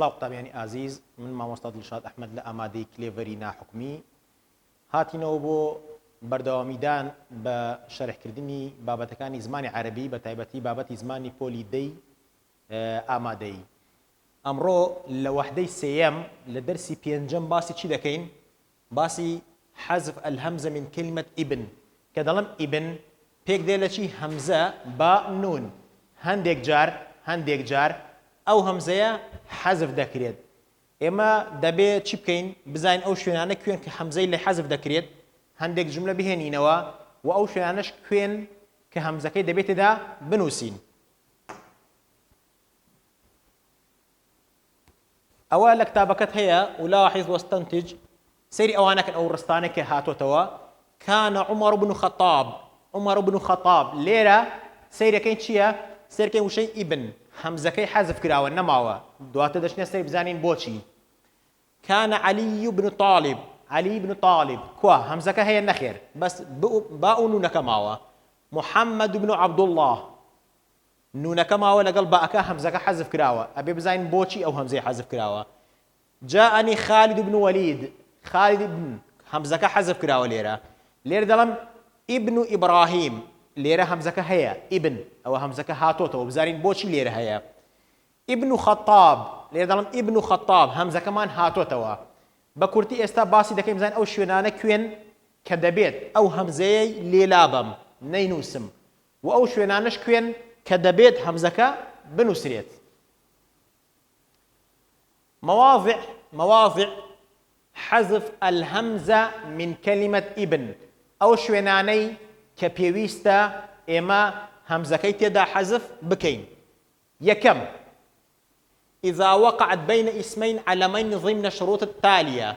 سڵاو قوتابیانی ئازیز، من مامۆستا دڵشاد ئەحمەد لە ئامادەی کلێڤەری ناحوکمی هاتینەوە بۆ بەردەوامیدان بە شەرحکردنی بابەتەکانی زمانی عەرەبی بە تایبەتی بابەتی زمانی پۆلی دەی ئامادەیی. ئەمڕۆ لە وەحدەی سێیەم لە دەرسی پێنجەم باسی چی دەکەین؟ باسی حەزف ئەلهەمزە من کەلیمەت ئیبن کە دەڵم ئیبن پێک دێ لە چی؟ هەمزە با نون. هەندێک جار ئەو هەمزەیە حەزف دەکرێت. ئێمە دەبێت چی بکەین؟ بزانین ئەو شوێنانە کوێن کە هەمزەی لێ حەزف دەکرێت، هەندێک جملە بهێنینەوە و ئەو شوێنانەش کوێن کە هەمزەکەی دەبێت تێدا بنووسین. ئەوە لە کتابەکەت هەیە ولاحظ واستنتج، سەیری ئەوانەکەن ئەو ڕستانە کە هاتوۆتەوە. کان عمر بن خەطاب لێرە سەیرەکەی چییە؟ سەیرەکەی وشەی ئیبن، هەمزەکەی حەزف کراوە نەماوە، دواتە دەچنە سەیر بزانین بۆچی. کان علی بن طالب کوا هەمزەکە هەیە نەخێر بەس با و نونەکە ماوە. محەممەد بن عەبدوڵڵاه نونەکە ماوە لەگەڵ باەکە هەمزەکە حەزف کراوە، ئەبێ بزانین بۆچی ئەو هەمزەی حەزف کراوە. جاءنی خالد بن ولید، خالد بن هەمزەکە حەزف کراوە لێرە دەڵم ئیبن ئیبراهیم، لێرە هەمزەکە هەیە ئیبن، ئەوە هەمزەکە هاتۆتەوە بزانین بۆچی لێرە هەیە. ئیبن خەطاب، لێرە دەڵم ئیبن خەطاب هەمزەکەمان هاتۆتەوە. بە کورتی ئێستا باسی دەکەین بزانین ئەو شوێنانە کوێن کە دەبێت ئەو هەمزەیەی لێلابم نەینووسم و ئەو شوێنانش کوێن کە دەبێت هەمزەکە بنووسرێت. مواضع حەزف ئەلهەمزە من کەلیمەت ئیبن، ئەو شوێنانەی کە پێویستە ئێمە هەمزەکەی تێدا حەزف بکەین. یەکەم، إذا وقعت بين اسمين علمين ضمن شروط التالية،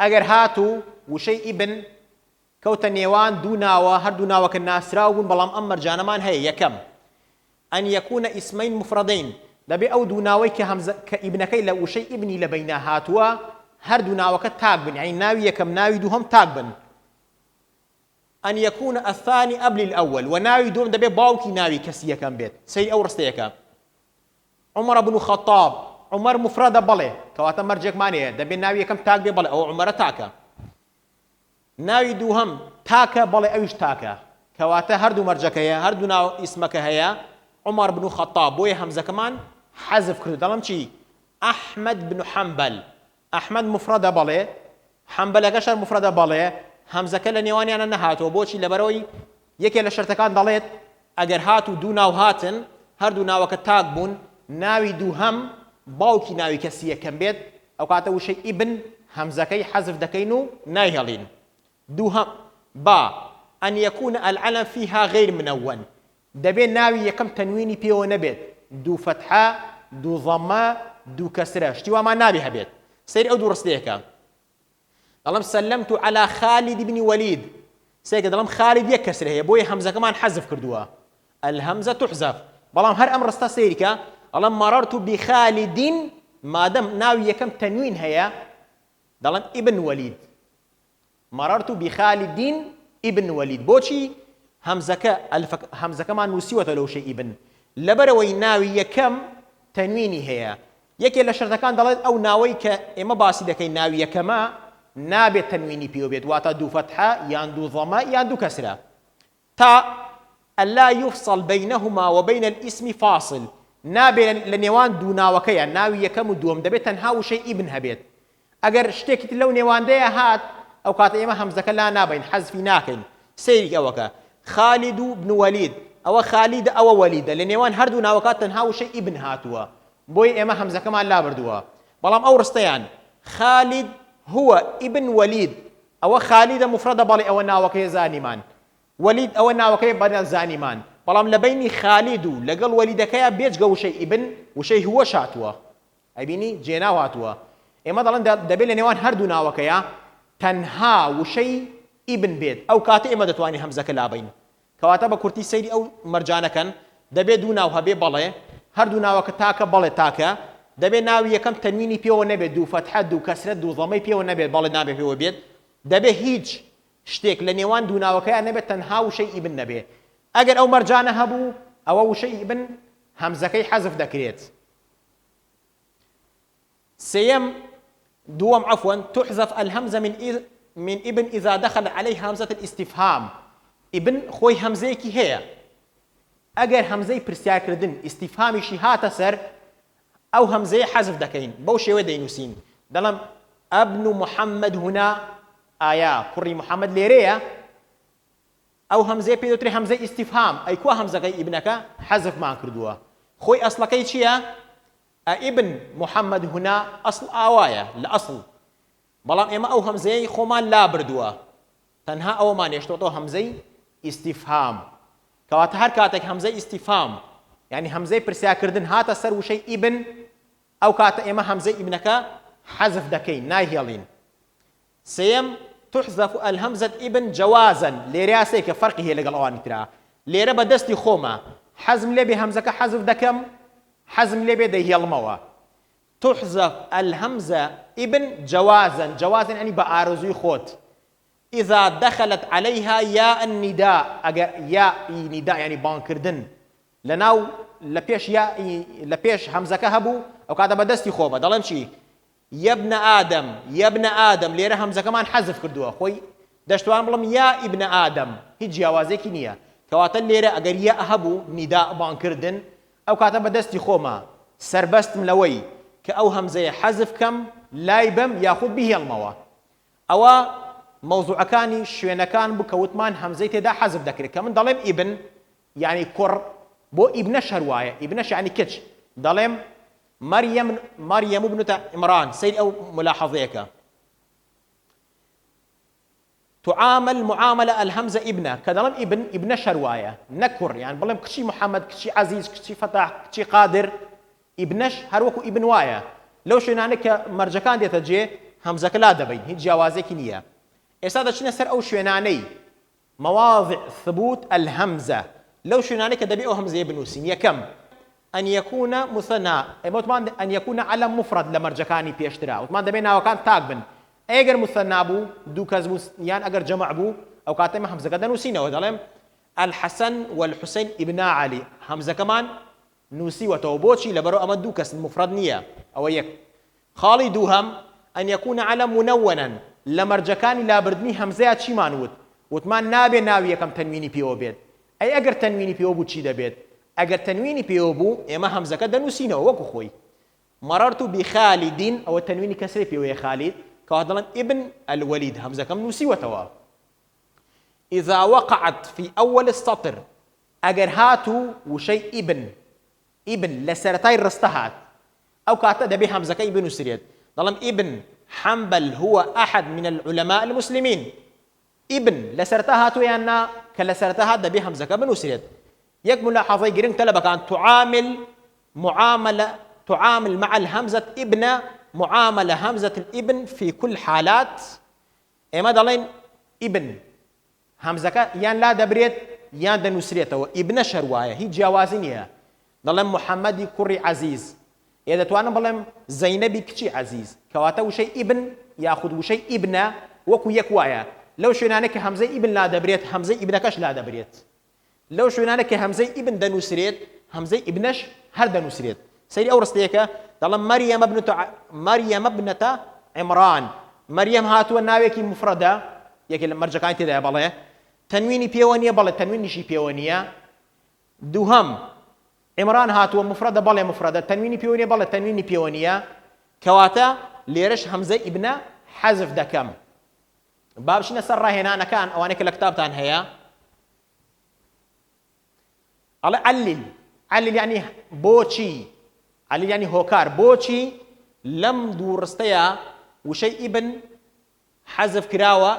ئەگەر هاتوو وشەی ئیبن کەوتە نێوان دوو ناوە، هەردوو ناوەکە ناسراو بوون بەڵام ئەم مەرجانەمان هەیە. یەکەم، أن يكون اسمين مفردين، دەبێ ئەو دوو ناوەی کە ئیبنەکەی لە وشەی ئیبنی لە بەینا هاتووە هەردوو ناوەکە تاک بن، یعنی ناوی یەکەم ناوی دووهەم تاک بن. أن يكون الثاني قبل الأول، وناوي دوم دبي باوكي ناوي كسية كان بيت سي أو رستيكا. عمر بن خطاب، عمر مفردة بله كواتا مرجك مانية دبي ناوي كم تاك بي بله أو عمر تاكا. ناوي دوهم تاكا بله أوش تاكا كواتا هردو مرجك هيا، هردو ناو اسمك هيا عمر بن خطاب، بوي همزة كمان حذف كردو دلم چي؟ أحمد بن حنبل، أحمد مفردة بله، حنبل أكشر مفردة بله، هەمزەکە لە نێوانیانە نەهاتەوە. بۆچی؟ لەبەرەوەی یەکێ لە شەرتەکان دەڵێت ئەگەر هات و دوو ناو هاتن هەردوو ناوەکە تاک بوون، ناوی دووهەم باوکی ناوی کەسی یەکەم بێت، ئەو کاتە وشەی ئیبن هەمزەکەی حەزف دەکەین و نایهێڵین. دووهەم، با ئەن یەکون العلم فيها غیر منون، دەبێت ناوی یەکەم تەنوینی پێوە نەبێت، دوو فەتحە دوو ضەمە دوو کەسرە، شتی وامان نابێ هەبێت. سەیری ئەو دوو ڕستەیەکە. دەڵم سلمت على خالد بن وليد، سێکە دەڵم خالد یەک کەسر هەیە بۆیە هەمزەکەمان حەزف کردووە، الهەمزە تحذف. بەڵام هەر ئەم ڕستە سەیریکە دەڵم مررت بخالد، مادەم ناوی یەکەم تەنوین هەیە دەڵم ئیبن ولید، مررت بخالد ئیبن ولید. بۆچی؟ هەمزەکەمان نووسیوەتە لەو شەی ئیبن لەبەرەوەی ناوی یەکەم تەنوینی هەیە. یەکێ لە شەرتەکان دەڵێت ئەو ناوەی کە ئێمە باسی دەکەین ناوی یەکەمە نابێت تەنوینی پێوە بێت، واتە دوو فەتحە یان دوو ضەمە یان دوو کەسرە. تا ئەلا یوفصل بینەهما وبین الاسم فاصل، نابێت لە نێوان دوو ناوەکەیە ناوی یەکەم و دووەم دەبێت تەنها وشەی ئیبن هەبێت. ئەگەر شتێکی لەو نێواندەیە هات ئەو کاتە ئێمە هەمزەکە لا نابین، حەزفی ناکەین. سەیری ئەوەکە خالد بن ولید، ئەوە خالیدە ئەوە وەلیدە، لە نێوان هەردوو ناوەکات تەنها وشەی ئیبن هاتووە بۆی ئێمە هەمزەکەمان لا بردووە. بەڵام ئەو ڕستەیان خالد هو ابن وليد، أو خالد مفردة بالي أو ناوكي زانيمان، وليد أو ناوكي بدل زانيمان، بلام لبيني خالد لقل وليدكيا بيجا وشي ابن وشي هو شاتوا، أبيني جينا واتوا. إما ضلنا دبل نيوان هردو ناوكيا تنها وشي ابن بيت أو كاتي إما دتواني همزة كلابين كواتب كورتي سيري أو مرجانا كان دبي دو ناو هبي بالي هردو ناوك تاكا بالي تاكا، دەبێت ناوی یەکەم تەنوینی پێوە نەبێت، دوو فەتحە دوو کەسرە دوو ضەمەی پێوە نەبێت، بەڵێ نابێت پێوە بێت. دەبێت هیچ شتێک لە نێوان دوو ناوەکەیان نەبێت تەنها وشەی ئیبن نەبێت. ئەگەر ئەو مەرجانە هەبوو ئەوە وشەی ئیبن هەمزەکەی حەزف دەکرێت. سيم دوم عفوا تحذف الهمزة من ابن إذا دخل عليه همزة الاستفهام. ابن خوي همزيكي هي أجر همزي برسيار كردن استفهامي شي هات سر أو همزي حذف دكين بوشي ودينوسين دلم ابن محمد هنا آية كري محمد ليريا أو همزة بيدوتري همزة استفهام أي كوا همزة جاي ابنك حذف ما كردوا خوي أصلا كي شيا ابن محمد هنا أصل آواية لأصل بلام إما أو همزة خومان لا بردوا تنها أو ما نشتوتو همزة استفهام كوات هر كاتك همزة استفهام يعني همزة برسيا كردن هات سر وشي ابن أو كات إما همزة ابنك حذف دكين نايهيلين. سيم تحذف الهمزة ابن جوازا لرياسي كفرق هي لقى الأواني ترى ليرى بدستي خوما حزم لي بهمزة حذف دكم حزم لي بده هي الموا تحذف الهمزة ابن جوازا يعني بأرزوي خوت إذا دخلت عليها ياء النداء ياء نداء يعني بانكردن لناو لبيش ياء لبيش همزة كهبو أو كذا بدستي خوما ضلهم شيء يا ابن آدم ليرة همزة كمان حذف كردوها خوي دشتوان بلم يا ابن آدم هيج جوازي كنية كواتل ليرة أجر يا أهبو نداء بانكردن أو كاتب بدستي خوما سربست ملوي كأو همزة حذف كم لايبم ياخذ به الموا أو موضوع كاني شوينا كان بكوتمان همزة دا حذف ذكر كمان ضلم ابن يعني كر بو ابن شرواية ابنش يعني كتش ضلم مريم ابنة عمران سيد أو ملاحظيك تعامل معاملة الهمزة ابنة كدلم ابن شرواية نكر يعني بلهم كشي محمد كشي عزيز كشي فتح كشي قادر ابنش هروكو ابن وايا لو شوينانك مرجكان دي تجي همزة لا دبين هي جوازيك نية إسادة شنا سر أو شويناني مواضع ثبوت الهمزة لو شوينانك دبيئو همزة بنوسين يا كم أن يكون مثنى أن يكون علم مفرد لمرجكاني بيشترا وثمان دبينا وكان تاقبن أجر مثنى بو دو كزبوس يعني أجر جمع بو أو كاتم همزة قد نوسينا وذلهم الحسن والحسين ابن علي همزة كمان نوسي وتوبوشي لبرو أمد دو كس المفرد نية أو يك خالي دوهم أن يكون علم منونا لمرجكاني لا بردني همزات شي مانوت وثمان نابي كم تنويني بيو بيت أي أجر تنويني بيو بو تشي دبيت أجر تنويني بيوبو إما همزة كده نسينا وكو خوي مررت بخالد أو التنوين كسر بيو يا خالد كهذا ابن الوليد همزة كم نسي وتوا إذا وقعت في أول السطر أجر هاتو وشيء ابن لسرتي رستهات أو كاتب به همزة كي ابن سريد ظلم ابن حنبل هو أحد من العلماء المسلمين ابن لسرتهاتو يعني كلسرتهات به همزة كابن سريد يك ملاحظة جرين تلبك أن تعامل مع الهمزة ابن معاملة همزة الابن في كل حالات إما دلين ابن همزة يان لا دبريت يان دنسريت ابن شرواية هي جوازينية دلين محمد كري عزيز إذا توانا بلهم زينبي كشي عزيز كواتا وشي ابن ياخذ وشي ابن وكو يكوايا لو شنانك همزة ابن لا دبريت همزة ابن كش لا دبريت لو شوينانك همزة ابن دنوسريت همزة ابنش هر دنوسريت سيدي أورستيك دلم مريم ابنة عمران مريم هاتو الناويكي مفردة يكي مرجكان تدا بالله تنويني بيوانية بالله تنويني شي بيوانية دوهم عمران هاتو مفردة بالله مفردة تنويني بيوانية بالله تنويني بيوانية كواتا ليرش همزة ابنة حذف دكم بابشنا سر هنا أنا كان أوانيك الكتاب تان هيا علل يعني بوشي علل يعني هوكار بوشي لم دورستيا وشيء ابن حذف كراوة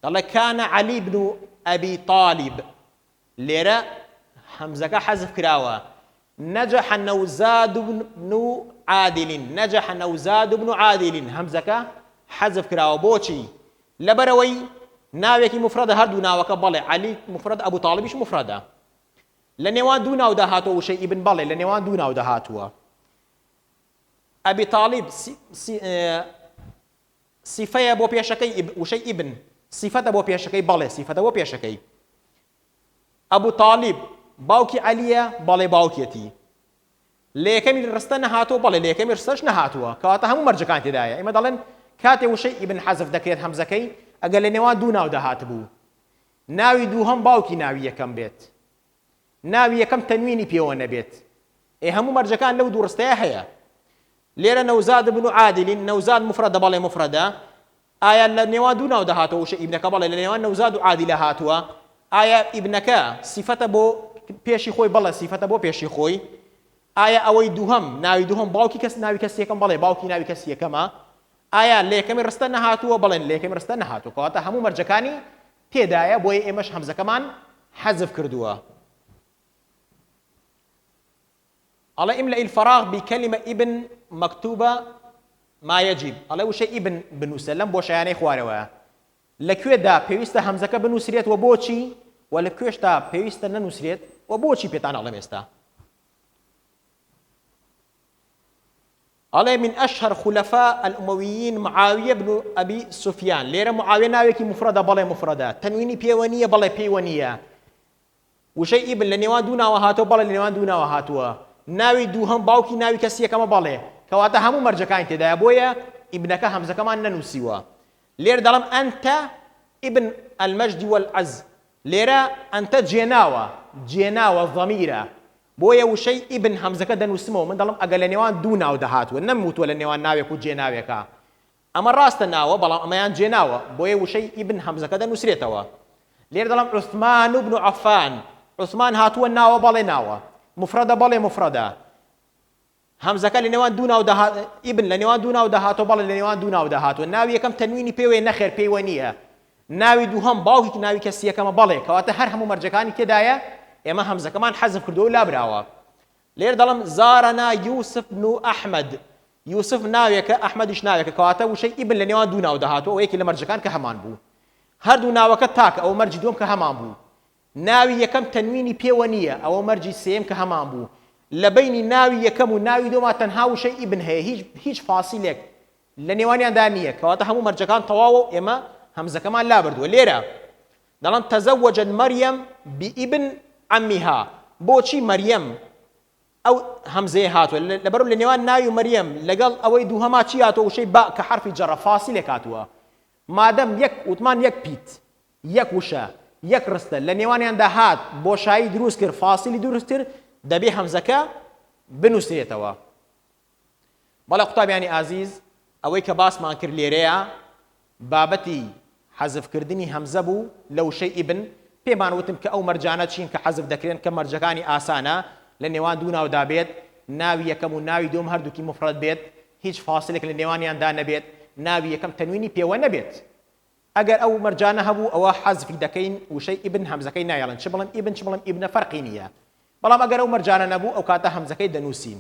قال كان علي بن أبي طالب ليرة همزة حذف كراوة نجح النوزاد بن عادل همزة حذف كراوة بوشي لبروي ناويكي مفردة هردو ناوك بالي علي مفرد أبو طالب مش مفردة لنيوان دونا ودهاتو وشيء ابن بالي لنيوان دونا ودهاتوا أبي طالب صفة أبو بيشكي وشيء ابن صفة أبو بيشكي بالي صفة أبو بيشكي أبو طالب باوكي عليا بالي باوكيتي لە یەکەمی ڕستە نەهاتووە بەڵێ لە یەکەمی ڕستەش نەهاتووە کەواتە هەموو مەرجەکان تێدایە ئێمە دەڵێن کاتێ وشەی ئیبن حەزف دەکرێت هەمزەکەی ئەگەر لە نێوان دوو ناو داهات بوو ناوی دووهەم باوکی ناوی یەکەم بێت ناوی یەکەم تەنوینی پێوە نەبێت هەموو مەرجەکان لەو دوو ڕستەیە هەیە لێرە نەوزاد بن عادل نەوزاد مفرەدە بەڵێ مفرەدە ئایا لە نێوان دوو ناو داهاتەوە وشە ئیبنەکە بەڵێ لە نێوان نەوزاد و عادلە هاتووە ئایا ئیبنەکە سیفەتە بۆ پێشی خۆی بەڵێ سیفەتە بۆ پێشی خۆی ئایا ئەوەی دووهەم ناوی دووهەم باوکی کەس ناوی کەس یەکەم بەڵێ باوکی ناوی کەس یەکەمە ئایا لە یەکەمی ڕستە نەهاتووە بڵێن لە یەکەمی ڕستە نەهاتووە کەواتە هەموو مەرجەکانی تێدایە بۆیە ئێمەش هەمزەکەمان حەزف کردووە الله إملأ الفراغ بكلمة ابن مكتوبة ما يجب الله وش ابن بنوسلم بوش يعني خواروا لكوي دا بيوستا همزة بنوسريت وبوشي ولا كويش دا بيوستا ننوسريت وبوشي بيتان الله ميستا الله من أشهر خلفاء الأمويين معاوية بن أبي سفيان ليرة معاوية ناويكي مفردة بلا مفردة تنويني بيوانية بلا بيوانية وشي ابن لنيوان دونا وهاتو بلا لنيوان دونا وهاتوا ناوی دووهەم باوکی ناوی کەسی یەکەمە بەڵێ کەواتە هەموو مەرجەکانی تێدایە بۆیە ئیبنەکە هەمزەکەمان نەنووسیوە لێرە دەڵێم ئەنتە ئیبن ئەلمەجدی وەلعەز لێرە ئەنتە جێناوە ضەمیرە بۆیە وشەی ئیبن هەمزەکە دەنووسمەوە من دەڵێم ئەگەر لە نێوان دوو ناو دەهاتووە نەموتووە لە نێوان ناوێک و جێناوێکە ئەمە ڕاستە ناوە بەڵام ئەمەیان جێناوە بۆیە وشەی ئیبن هەمزەکە دەنووسرێتەوە لێرە دەڵێم عوسمان بن عەفان عوسمان هاتووە ناوە بەڵێ ناوە مفردة بەڵێ مفردة هەمزەکە لە نێوان دوو ناو داهات ئیبن لە نێوان دوو ناو داهاتەوە بەڵێ لە نێوان دوو ناو داهاتوە ناوی یەکەم تەنوینی پێوەیە نەخێر پێیوە نییە ناوی دووهەم باوکی ناوی کەسی یەکەمە بەڵێ کەواتە هەر هەموو مەرجەکانی تێدایە ئێمە هەمزەکەمان حەزف کردو و لابراوە لێر دەڵم زارەنا یوسف بن ئەحمەد یوسف ناوێکە ئەحمەدیش ناوێکە کەواتە وشەی ئیبن لە نێوان دوو ناو داهاتەوە ئەو یەکی لە مەرجەکان کە هەمان بوو هەردوو ناوەکە تاکە ئەو مەرجی دووەم کە هەمان بوو ناوی یەکەم تەنوینی پێوە نییە ئەوە مەرجی سێم کە هەمان بوو لە بینی ناوی یەکەم و ناوی دووەما تەنها وشەی ئیبن هەیە هیچ فاسیلێک لە نێوانیاندا نییە کەواتە هەموو مەرجەکان تەواوە ئێمە هەمزەکەمان لابردووە لێرە دەڵێن تەزەوەجت مەریەم بئیبن عەمیها بۆچی مەریەم ئەو هەمزەیە هاتووە لەبەرەوە لە نێوان ناوی و مەریەم لەگەڵ ئەوەی دووهەما چی هاتووە وشەی با کە حرفی جەڕە فاسیلێک هاتووە مادەم یەک وتمان یەک پیت یەک وشە یەک ڕستە لە نێوانیاندا هات بۆشایی دروست کرد فاسیلی دروست کرد دەبێ هەمزەکە بنووسێتەوە بەڵێ قوتابیانی ئازیز ئەوەی کە باسمان کرد لێرەیە بابەتی حەزفکردنی هەمزە بوو لە وشەی ئیبن پێمان وتم کە ئەو مەرجانە چین کە حەزف دەکرێن کە مەرجەکانی ئاسانە لە نێوان دوو ناودا بێت ناوی یەکەم و ناوی دووەم هەردووکی مفرەد بێت هیچ فاسلێک لە نێوانیاندا نەبێت ناوی یەکەم تەنوینی پێوە نەبێت ئەگەر ئەو مەرجانە هەبوو ئەوە حەزفی دەکەین وشەی ئیبن هەمزەکەی نایەڵن چ بڵێن ئیبن چ بڵێن ئیبنە فەرقی نییە بەڵام ئەگەر ئەو مەرجانە نەبوو ئەو کاتە هەمزەکەی دەنووسین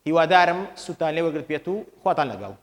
هیوادارم سوتان لێ وەرگرت بێت و خواتان لەگەڵ